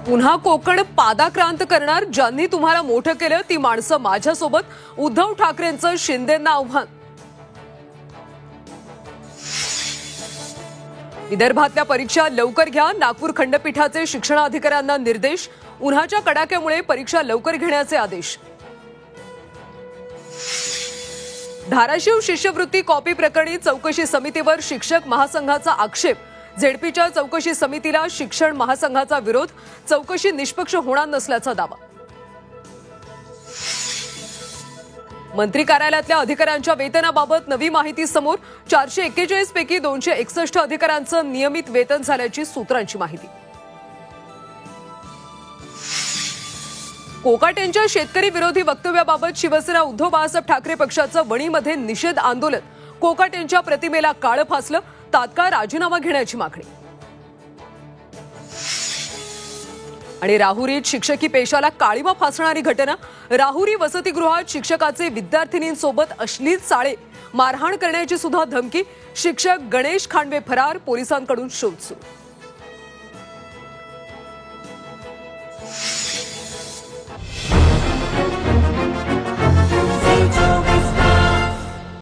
पुन्हा कोकण पादाक्रांत करणार. ज्यांनी तुम्हाला मोठं केलं ती माणसं माझ्यासोबत. उद्धव ठाकरेंचं शिंदेंना आव्हान. विदर्भातल्या परीक्षा लवकर घ्या. नागपूर खंडपीठाचे शिक्षणाधिकाऱ्यांना निर्देश. उन्हाच्या कडाक्यामुळे परीक्षा लवकर घेण्याचे आदेश. धाराशिव शिष्यवृत्ती कॉपी प्रकरणी चौकशी समितीवर शिक्षक महासंघाचा आक्षेप. झेडपीच्या चौकशी समितीला शिक्षण महासंघाचा विरोध. चौकशी निष्पक्ष होणार नसल्याचा दावा. मंत्री कार्यालयातल्या अधिकाऱ्यांच्या वेतनाबाबत नवी माहिती समोर. 441 पैकी 261 अधिकाऱ्यांचं नियमित वेतन झाल्याची सूत्रांची माहिती. कोकाटेंच्या शेतकरी विरोधी वक्तव्याबाबत शिवसेना उद्धव बाळासाहेब ठाकरे पक्षाचं वणीमध्ये निषेध आंदोलन. कोकाटेंच्या प्रतिमेला काळं फासलं. तात्काळ राजीनामा घेण्याची मागणी. आणि राहुरीत शिक्षकी पेशाला काळीमा फासणारी घटना. राहुरी वसतिगृहात शिक्षकाचे विद्यार्थिनींसोबत अश्लील चाळे. मारहाण करण्याची सुद्धा धमकी. शिक्षक गणेश खांडवे फरार. पोलिसांकडून शोध सुरू.